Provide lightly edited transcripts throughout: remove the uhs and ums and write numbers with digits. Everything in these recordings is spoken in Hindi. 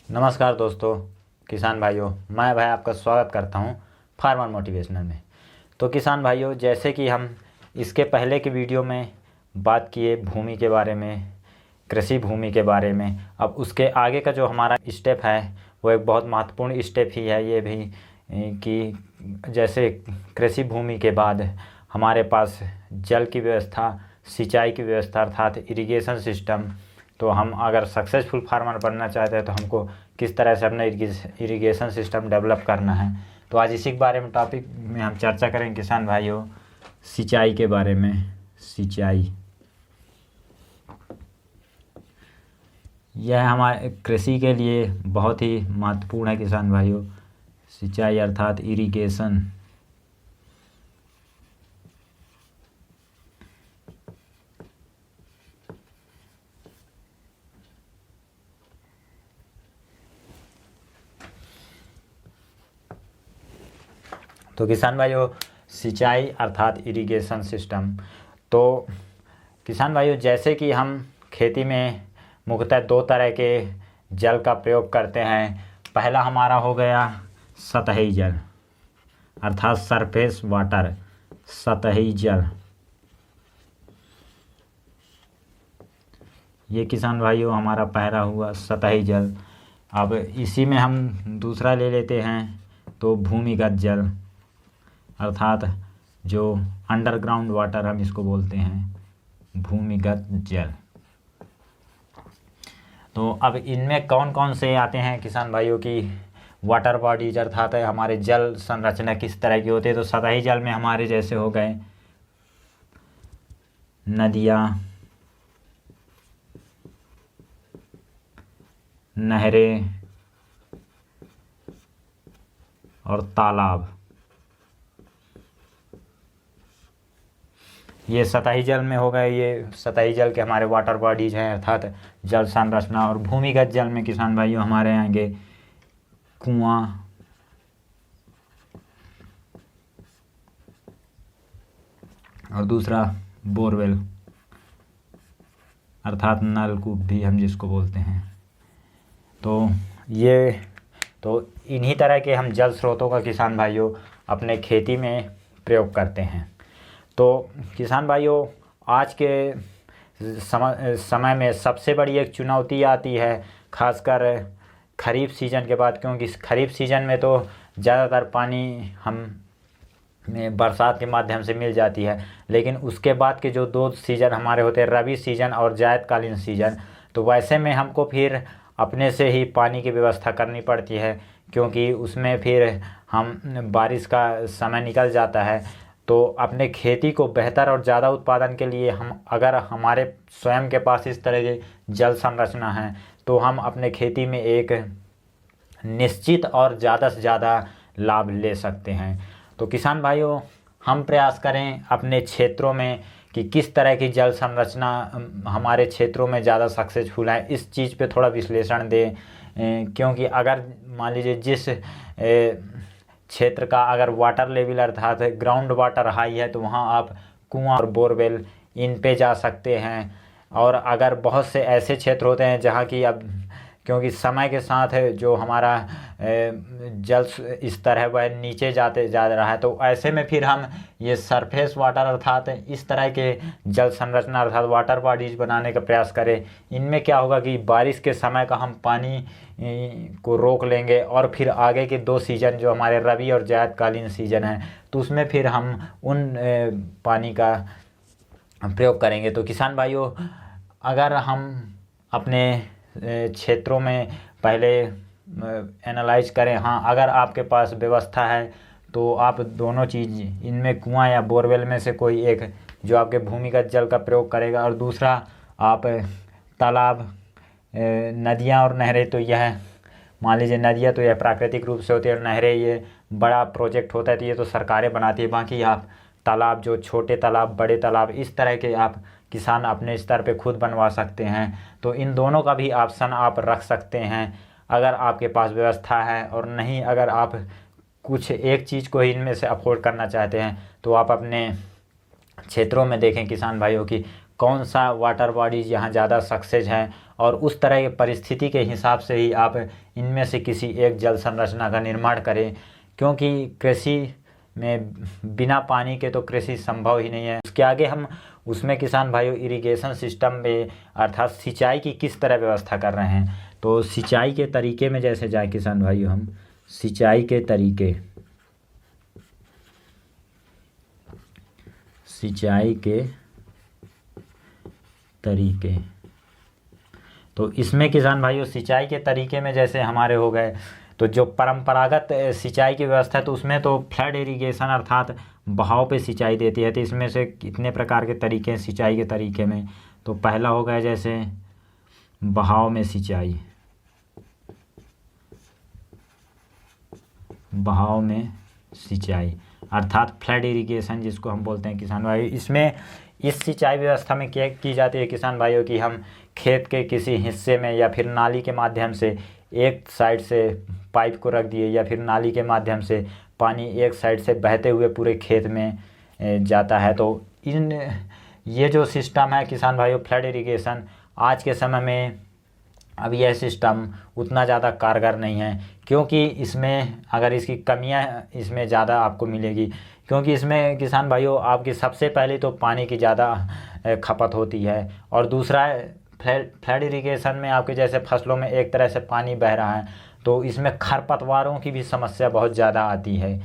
नमस्कार दोस्तों, किसान भाइयों, मैं भाई आपका स्वागत करता हूं फार्मर मोटिवेशनल में। तो किसान भाइयों, जैसे कि हम इसके पहले की वीडियो में बात किए भूमि के बारे में, कृषि भूमि के बारे में, अब उसके आगे का जो हमारा स्टेप है वो एक बहुत महत्वपूर्ण स्टेप ही है ये भी कि जैसे कृषि भूमि के बाद हमारे पास जल की व्यवस्था, सिंचाई की व्यवस्था अर्थात इरिगेशन सिस्टम। तो हम अगर सक्सेसफुल फार्मर बनना चाहते हैं तो हमको किस तरह से अपना इरिगेशन सिस्टम डेवलप करना है। तो आज इसी के बारे में टॉपिक में हम चर्चा करेंगे किसान भाइयों, सिंचाई के बारे में। सिंचाई यह हमारे कृषि के लिए बहुत ही महत्वपूर्ण है किसान भाइयों। सिंचाई अर्थात इरिगेशन। तो किसान भाइयों, सिंचाई अर्थात इरिगेशन सिस्टम। तो किसान भाइयों, जैसे कि हम खेती में मुख्यतः दो तरह के जल का प्रयोग करते हैं। पहला हमारा हो गया सतही जल अर्थात सरफेस वाटर, सतही जल। ये किसान भाइयों हमारा पहला हुआ सतही जल। अब इसी में हम दूसरा ले लेते हैं तो भूमिगत जल अर्थात जो अंडरग्राउंड वाटर हम इसको बोलते हैं, भूमिगत जल। तो अब इनमें कौन कौन से आते हैं किसान भाइयों की वाटर बॉडीज अर्थात है हमारे जल संरचना किस तरह की होती है। तो सतही जल में हमारे जैसे हो गए नदियाँ, नहरें और तालाब। ये सतही जल में हो गए, ये सतही जल के हमारे वाटर बॉडीज हैं अर्थात जल संरचना। और भूमिगत जल में किसान भाइयों हमारे आएंगे कुआं, और दूसरा बोरवेल अर्थात नलकूप भी हम जिसको बोलते हैं। तो इन्हीं तरह के हम जल स्रोतों का किसान भाइयों अपने खेती में प्रयोग करते हैं। तो किसान भाइयों, आज के समय में सबसे बड़ी एक चुनौती आती है खासकर खरीफ सीज़न के बाद, क्योंकि खरीफ सीज़न में तो ज़्यादातर पानी हम में बरसात के माध्यम से मिल जाती है। लेकिन उसके बाद के जो दो सीज़न हमारे होते हैं, रबी सीज़न और जायदकालीन सीज़न, तो वैसे में हमको फिर अपने से ही पानी की व्यवस्था करनी पड़ती है, क्योंकि उसमें फिर हम बारिश का समय निकल जाता है। तो अपने खेती को बेहतर और ज़्यादा उत्पादन के लिए हम अगर हमारे स्वयं के पास इस तरह की जल संरचना है तो हम अपने खेती में एक निश्चित और ज़्यादा से ज़्यादा लाभ ले सकते हैं। तो किसान भाइयों, हम प्रयास करें अपने क्षेत्रों में कि किस तरह की जल संरचना हमारे क्षेत्रों में ज़्यादा सक्सेसफुल है, इस चीज़ पे थोड़ा विश्लेषण दें। क्योंकि अगर मान लीजिए जिस क्षेत्र का अगर वाटर लेवल अर्थात ग्राउंड वाटर हाई है तो वहाँ आप कुआं और बोरवेल इन पे जा सकते हैं। और अगर बहुत से ऐसे क्षेत्र होते हैं जहाँ की अब क्योंकि समय के साथ जो हमारा जल स्तर है वह नीचे जा रहा है, तो ऐसे में फिर हम ये सरफेस वाटर अर्थात इस तरह के जल संरचना अर्थात वाटर बॉडीज बनाने का प्रयास करें। इनमें क्या होगा कि बारिश के समय का हम पानी को रोक लेंगे और फिर आगे के दो सीज़न जो हमारे रबी और जायदकालीन सीज़न है तो उसमें फिर हम उन पानी का प्रयोग करेंगे। तो किसान भाइयों, अगर हम अपने क्षेत्रों में पहले एनालाइज करें, हाँ अगर आपके पास व्यवस्था है तो आप दोनों चीज़ इनमें कुआं या बोरवेल में से कोई एक जो आपके भूमिगत जल का प्रयोग करेगा, और दूसरा आप तालाब, नदियाँ और नहरें। तो यह मान लीजिए नदियाँ तो यह प्राकृतिक रूप से होती है और नहरें ये बड़ा प्रोजेक्ट होता है तो ये तो सरकारें बनाती है। बाकी आप तालाब, जो छोटे तालाब, बड़े तालाब, इस तरह के आप किसान अपने स्तर पे खुद बनवा सकते हैं। तो इन दोनों का भी ऑप्शन आप रख सकते हैं अगर आपके पास व्यवस्था है। और नहीं, अगर आप कुछ एक चीज़ को इनमें से अफोर्ड करना चाहते हैं तो आप अपने क्षेत्रों में देखें किसान भाइयों की कौन सा वाटर बॉडीज़ यहाँ ज़्यादा सक्सेस है और उस तरह की परिस्थिति के हिसाब से ही आप इनमें से किसी एक जल संरचना का निर्माण करें, क्योंकि कृषि में बिना पानी के तो कृषि संभव ही नहीं है। उसके आगे हम उसमें किसान भाइयों इरिगेशन सिस्टम में अर्थात सिंचाई की किस तरह व्यवस्था कर रहे हैं। तो सिंचाई के तरीके में जैसे जाए किसान भाइयों, हम सिंचाई के तरीके तो इसमें किसान भाइयों सिंचाई के तरीके में जैसे हमारे हो गए, तो जो परंपरागत सिंचाई की व्यवस्था है तो उसमें तो फ्लड इरिगेशन अर्थात बहाव पे सिंचाई देती है। तो इसमें से कितने प्रकार के तरीके हैं सिंचाई के तरीके में। तो पहला हो गया जैसे बहाव में सिंचाई अर्थात फ्लड इरिगेशन जिसको हम बोलते हैं किसान भाई। इसमें इस सिंचाई व्यवस्था में क्या की जाती है किसान भाइयों कि हम खेत के किसी हिस्से में या फिर नाली के माध्यम से एक साइड से पाइप को रख दिए या फिर नाली के माध्यम से पानी एक साइड से बहते हुए पूरे खेत में जाता है। तो ये जो सिस्टम है किसान भाइयों फ्लड इरिगेशन, आज के समय में अब यह सिस्टम उतना ज़्यादा कारगर नहीं है, क्योंकि इसमें अगर इसकी कमियां इसमें ज़्यादा आपको मिलेगी, क्योंकि इसमें किसान भाइयों आपकी सबसे पहले तो पानी की ज़्यादा खपत होती है, और दूसरा फ्लड इरिगेशन में आपके जैसे फसलों में एक तरह से पानी बह रहा है तो इसमें खरपतवारों की भी समस्या बहुत ज़्यादा आती है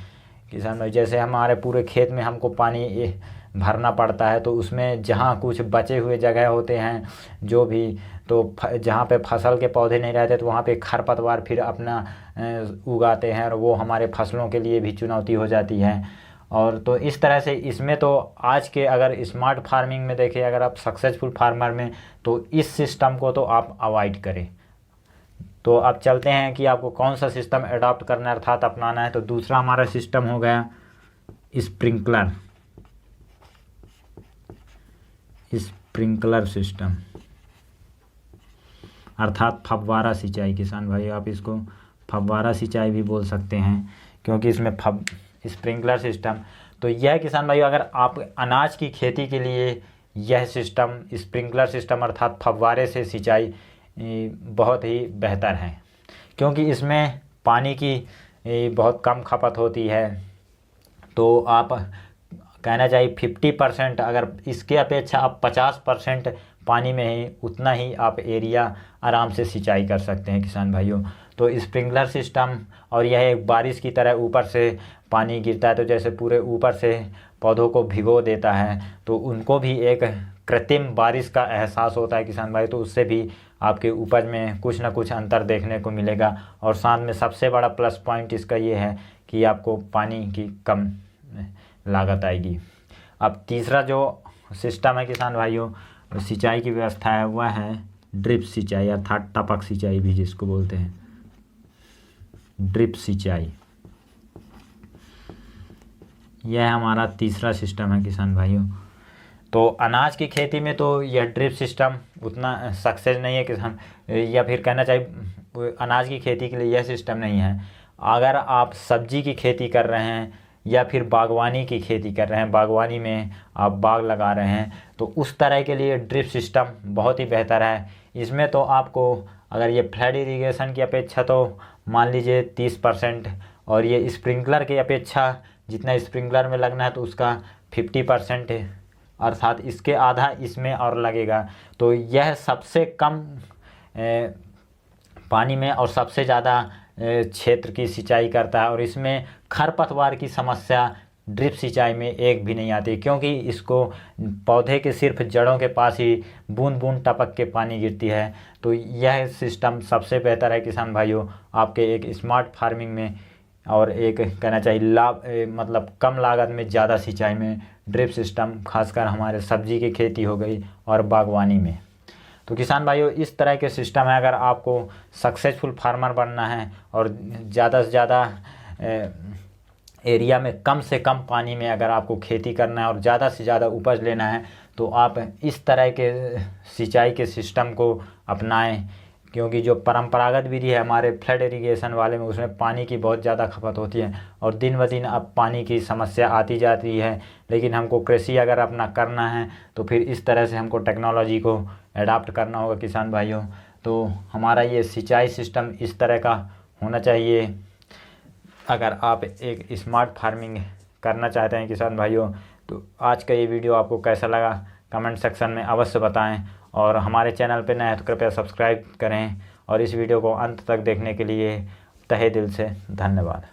किसान भाई। जैसे हमारे पूरे खेत में हमको पानी भरना पड़ता है, तो उसमें जहाँ कुछ बचे हुए जगह होते हैं जो भी, तो जहाँ पे फसल के पौधे नहीं रहते तो वहाँ पे खरपतवार फिर अपना उगाते हैं, और वो हमारे फसलों के लिए भी चुनौती हो जाती है। और तो इस तरह से इसमें तो आज के अगर स्मार्ट फार्मिंग में देखें, अगर आप सक्सेसफुल फार्मर में, तो इस सिस्टम को तो आप अवॉइड करें। तो अब चलते हैं कि आपको कौन सा सिस्टम अडॉप्ट करना है अर्थात अपनाना है। तो दूसरा हमारा सिस्टम हो गया स्प्रिंकलर सिस्टम अर्थात फव्वारा सिंचाई। किसान भाई आप इसको फव्वारा सिंचाई भी बोल सकते हैं, क्योंकि इसमें स्प्रिंकलर सिस्टम, तो यह किसान भाई अगर आप अनाज की खेती के लिए यह सिस्टम स्प्रिंकलर सिस्टम अर्थात फव्वारे से सिंचाई बहुत ही बेहतर है, क्योंकि इसमें पानी की बहुत कम खपत होती है। तो आप कहना चाहिए 50%, अगर इसके अपेक्षा आप 50% पानी में ही उतना ही आप एरिया आराम से सिंचाई कर सकते हैं किसान भाइयों। तो स्प्रिंकलर सिस्टम, और यह एक बारिश की तरह ऊपर से पानी गिरता है, तो जैसे पूरे ऊपर से पौधों को भिगो देता है, तो उनको भी एक कृत्रिम बारिश का एहसास होता है किसान भाई। तो उससे भी आपके उपज में कुछ ना कुछ अंतर देखने को मिलेगा, और साथ में सबसे बड़ा प्लस पॉइंट इसका ये है कि आपको पानी की कम लागत आएगी। अब तीसरा जो सिस्टम है किसान भाइयों सिंचाई की व्यवस्था है, वह है ड्रिप सिंचाई अर्थात टपक सिंचाई भी जिसको बोलते हैं ड्रिप सिंचाई। यह हमारा तीसरा सिस्टम है किसान भाइयों। तो अनाज की खेती में तो यह ड्रिप सिस्टम उतना सक्सेस नहीं है किसान, या फिर कहना चाहिए अनाज की खेती के लिए यह सिस्टम नहीं है। अगर आप सब्जी की खेती कर रहे हैं या फिर बागवानी की खेती कर रहे हैं, बागवानी में आप बाग लगा रहे हैं, तो उस तरह के लिए ड्रिप सिस्टम बहुत ही बेहतर है। इसमें तो आपको अगर ये फ्लड इरिगेशन की अपेक्षा तो मान लीजिए 30%, और ये स्प्रिंकलर की अपेक्षा जितना स्प्रिंकलर में लगना है तो उसका 50% है, अर्थात इसके आधा इसमें और लगेगा। तो यह सबसे कम पानी में और सबसे ज़्यादा क्षेत्र की सिंचाई करता है, और इसमें खरपतवार की समस्या ड्रिप सिंचाई में एक भी नहीं आती, क्योंकि इसको पौधे के सिर्फ जड़ों के पास ही बूंद बूंद टपक के पानी गिरती है। तो यह सिस्टम सबसे बेहतर है किसान भाइयों आपके एक स्मार्ट फार्मिंग में, और एक कहना चाहिए लाभ मतलब कम लागत में ज़्यादा सिंचाई में ड्रिप सिस्टम, खासकर हमारे सब्जी की खेती हो गई और बागवानी में। तो किसान भाइयों इस तरह के सिस्टम है, अगर आपको सक्सेसफुल फार्मर बनना है और ज़्यादा से ज़्यादा एरिया में कम से कम पानी में अगर आपको खेती करना है और ज़्यादा से ज़्यादा उपज लेना है, तो आप इस तरह के सिंचाई के सिस्टम को अपनाएं, क्योंकि जो परंपरागत विधि है हमारे फ्लड इरिगेशन वाले में, उसमें पानी की बहुत ज़्यादा खपत होती है और दिन ब दिन अब पानी की समस्या आती जाती है। लेकिन हमको कृषि अगर अपना करना है तो फिर इस तरह से हमको टेक्नोलॉजी को अडाप्ट करना होगा किसान भाइयों। तो हमारा ये सिंचाई सिस्टम इस तरह का होना चाहिए। अगर आप एक स्मार्ट फार्मिंग करना चाहते हैं किसान भाइयों, तो आज का ये वीडियो आपको कैसा लगा कमेंट सेक्शन में अवश्य बताएं। और हमारे चैनल पर नए हैं तो कृपया सब्सक्राइब करें। और इस वीडियो को अंत तक देखने के लिए तहे दिल से धन्यवाद।